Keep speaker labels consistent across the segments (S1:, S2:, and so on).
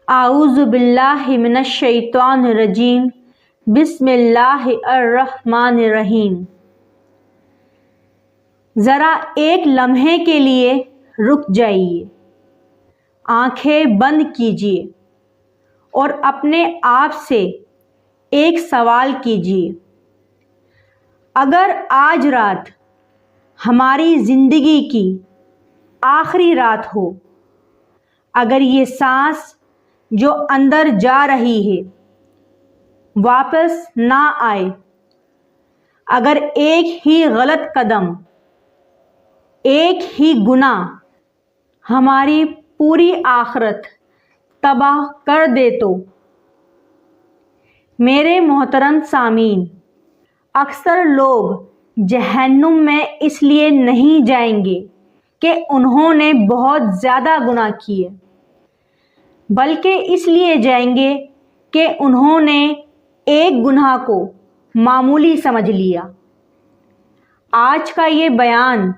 S1: اعوذ باللہ من الشیطان الرجیم بسم اللہ الرحمن الرحیم۔ ذرا ایک لمحے کے لیے رک جائیے، آنکھیں بند کیجیے اور اپنے آپ سے ایک سوال کیجیے۔ اگر آج رات ہماری زندگی کی آخری رات ہو، اگر یہ سانس جو اندر جا رہی ہے واپس نہ آئے، اگر ایک ہی غلط قدم، ایک ہی گناہ ہماری پوری آخرت تباہ کر دے تو؟ میرے محترم سامعین، اکثر لوگ جہنم میں اس لیے نہیں جائیں گے کہ انہوں نے بہت زیادہ گناہ کیے، بلکہ اس لیے جائیں گے کہ انہوں نے ایک گناہ کو معمولی سمجھ لیا۔ آج کا یہ بیان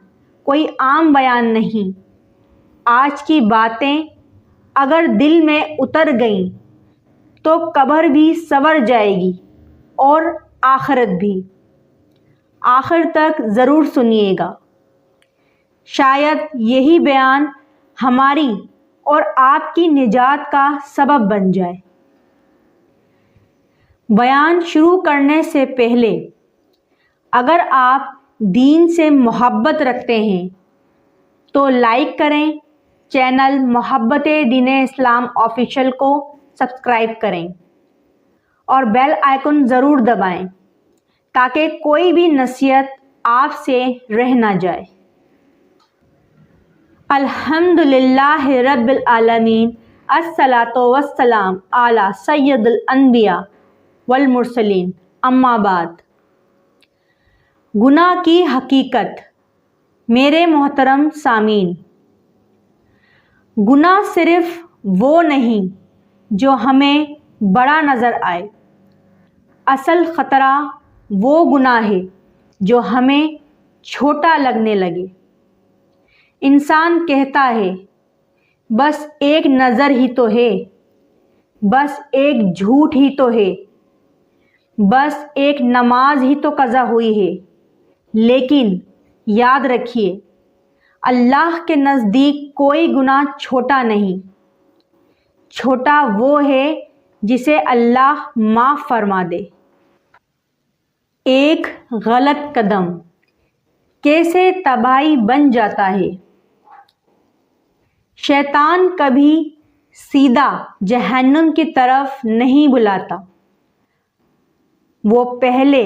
S1: کوئی عام بیان نہیں۔ آج کی باتیں اگر دل میں اتر گئیں تو قبر بھی سنور جائے گی اور آخرت بھی۔ آخر تک ضرور سنیے گا، شاید یہی بیان ہماری اور آپ کی نجات کا سبب بن جائے۔ بیان شروع کرنے سے پہلے اگر آپ دین سے محبت رکھتے ہیں تو لائک کریں، چینل محبت دین اسلام آفیشیل کو سبسکرائب کریں اور بیل آئیکن ضرور دبائیں تاکہ کوئی بھی نصیحت آپ سے رہ نہ جائے۔ الحمدللہ رب العالمین، الصلاۃ والسلام علی سید الانبیاء والمرسلین، اما بعد۔ گناہ کی حقیقت۔ میرے محترم سامعین، گناہ صرف وہ نہیں جو ہمیں بڑا نظر آئے، اصل خطرہ وہ گناہ ہے جو ہمیں چھوٹا لگنے لگے۔ انسان کہتا ہے بس ایک نظر ہی تو ہے، بس ایک جھوٹ ہی تو ہے، بس ایک نماز ہی تو قضا ہوئی ہے، لیکن یاد رکھیے اللہ کے نزدیک کوئی گناہ چھوٹا نہیں۔ چھوٹا وہ ہے جسے اللہ معاف فرما دے۔ ایک غلط قدم کیسے تباہی بن جاتا ہے۔ شیطان کبھی سیدھا جہنم کی طرف نہیں بلاتا، وہ پہلے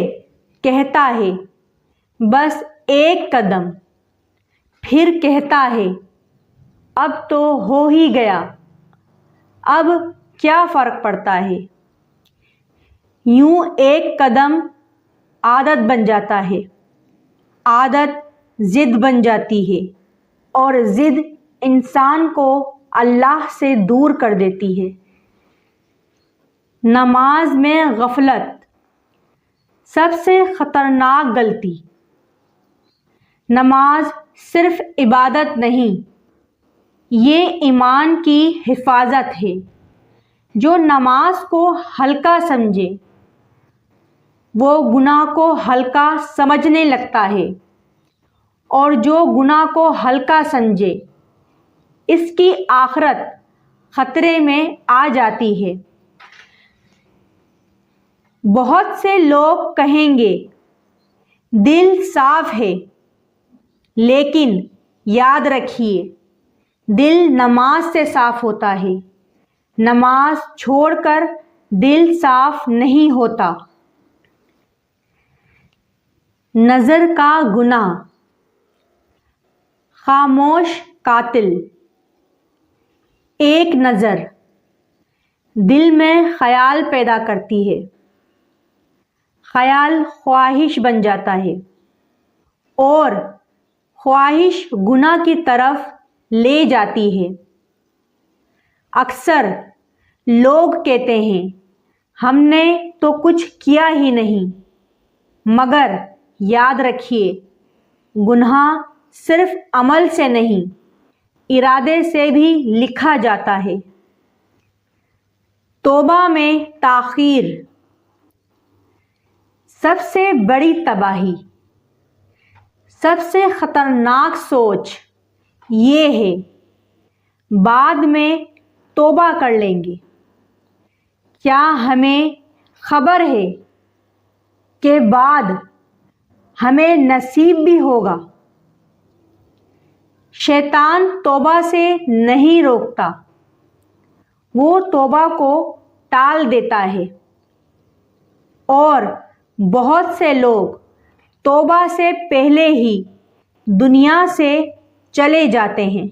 S1: کہتا ہے بس ایک قدم، پھر کہتا ہے اب تو ہو ہی گیا، اب کیا فرق پڑتا ہے۔ یوں ایک قدم عادت بن جاتا ہے، عادت ضد بن جاتی ہے اور ضد انسان کو اللہ سے دور کر دیتی ہے۔ نماز میں غفلت سب سے خطرناک غلطی۔ نماز صرف عبادت نہیں، یہ ایمان کی حفاظت ہے۔ جو نماز کو ہلکا سمجھے وہ گناہ کو ہلکا سمجھنے لگتا ہے، اور جو گناہ کو ہلکا سمجھے اس کی آخرت خطرے میں آ جاتی ہے۔ بہت سے لوگ کہیں گے دل صاف ہے، لیکن یاد رکھیے دل نماز سے صاف ہوتا ہے، نماز چھوڑ کر دل صاف نہیں ہوتا۔ نظر کا گناہ۔ خاموش قاتل۔ ایک نظر دل میں خیال پیدا کرتی ہے، خیال خواہش بن جاتا ہے اور خواہش گناہ کی طرف لے جاتی ہے۔ اکثر لوگ کہتے ہیں ہم نے تو کچھ کیا ہی نہیں، مگر یاد رکھیے گناہ صرف عمل سے نہیں، ارادے سے بھی لکھا جاتا ہے۔ توبہ میں تاخیر سب سے بڑی تباہی، سب سے خطرناک سوچ یہ ہے بعد میں توبہ کر لیں گے۔ کیا ہمیں خبر ہے کہ بعد ہمیں نصیب بھی ہوگا؟ شیطان توبہ سے نہیں روکتا، وہ توبہ کو ٹال دیتا ہے، اور بہت سے لوگ توبہ سے پہلے ہی دنیا سے چلے جاتے ہیں۔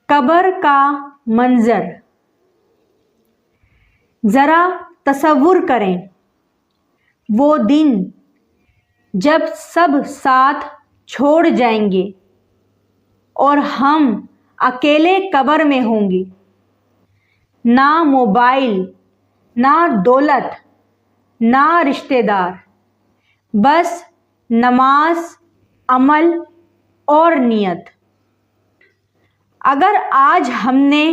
S1: قبر کا منظر ذرا تصور کریں، وہ دن جب سب ساتھ چھوڑ جائیں گے اور ہم اکیلے قبر میں ہوں گے، نہ موبائل، نہ دولت، نہ رشتہ دار، بس نماز، عمل اور نیت۔ اگر آج ہم نے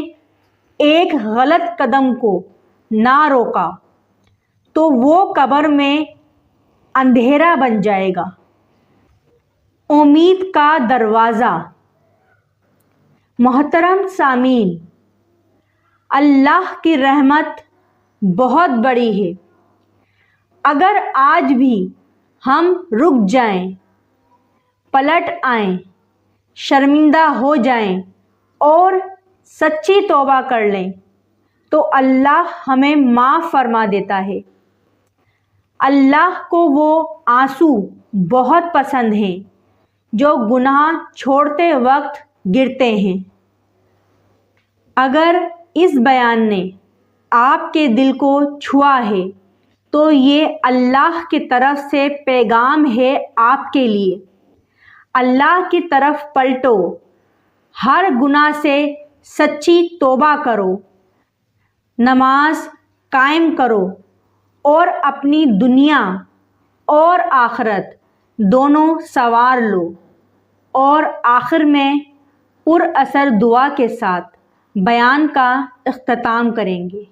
S1: ایک غلط قدم کو نہ روکا تو وہ قبر میں اندھیرا بن جائے گا۔ امید کا دروازہ۔ محترم سامعین، اللہ کی رحمت بہت بڑی ہے۔ اگر آج بھی ہم رک جائیں، پلٹ آئیں، شرمندہ ہو جائیں اور سچی توبہ کر لیں تو اللہ ہمیں معاف فرما دیتا ہے۔ اللہ کو وہ آنسو بہت پسند ہیں جو گناہ چھوڑتے وقت گرتے ہیں۔ اگر اس بیان نے آپ کے دل کو چھوا ہے تو یہ اللہ کی طرف سے پیغام ہے آپ کے لیے۔ اللہ کی طرف پلٹو، ہر گناہ سے سچی توبہ کرو، نماز قائم کرو اور اپنی دنیا اور آخرت دونوں سنوار لو، اور آخر میں پر اثر دعا کے ساتھ بیان کا اختتام کریں گے۔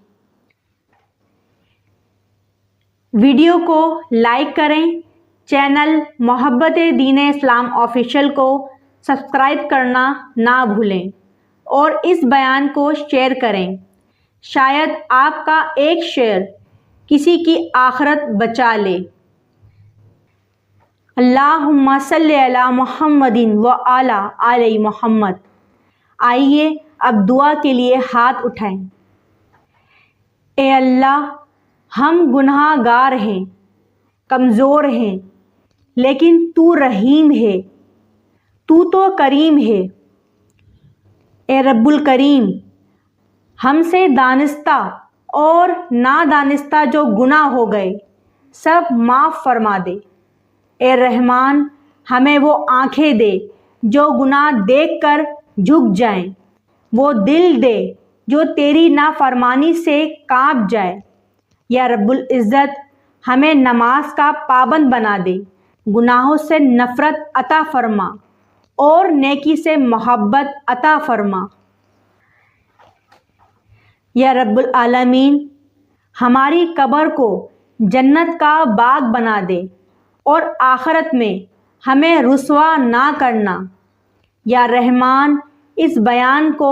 S1: ویڈیو کو لائک کریں، چینل محبت دین اسلام آفیشیل کو سبسکرائب کرنا نہ بھولیں، اور اس بیان کو شیئر کریں۔ شاید آپ کا ایک شیئر کسی کی آخرت بچا لے۔ اللہم صلی علی محمد و علی آل محمد۔ آئیے اب دعا کے لیے ہاتھ اٹھائیں۔ اے اللہ، ہم گناہ گار ہیں، کمزور ہیں، لیکن تو رحیم ہے، تو کریم ہے۔ اے رب الکریم، ہم سے دانستہ اور نادانستہ جو گناہ ہو گئے سب معاف فرما دے۔ اے رحمان، ہمیں وہ آنکھیں دے جو گناہ دیکھ کر جھک جائیں، وہ دل دے جو تیری نافرمانی سے کانپ جائے۔ یا رب العزت، ہمیں نماز کا پابند بنا دے، گناہوں سے نفرت عطا فرما اور نیکی سے محبت عطا فرما۔ یا رب العالمین، ہماری قبر کو جنت کا باغ بنا دے اور آخرت میں ہمیں رسوا نہ کرنا۔ یا رحمان، اس بیان کو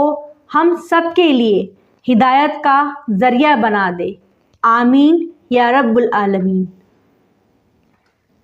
S1: ہم سب کے لیے ہدایت کا ذریعہ بنا دے۔ آمین یا رب العالمین۔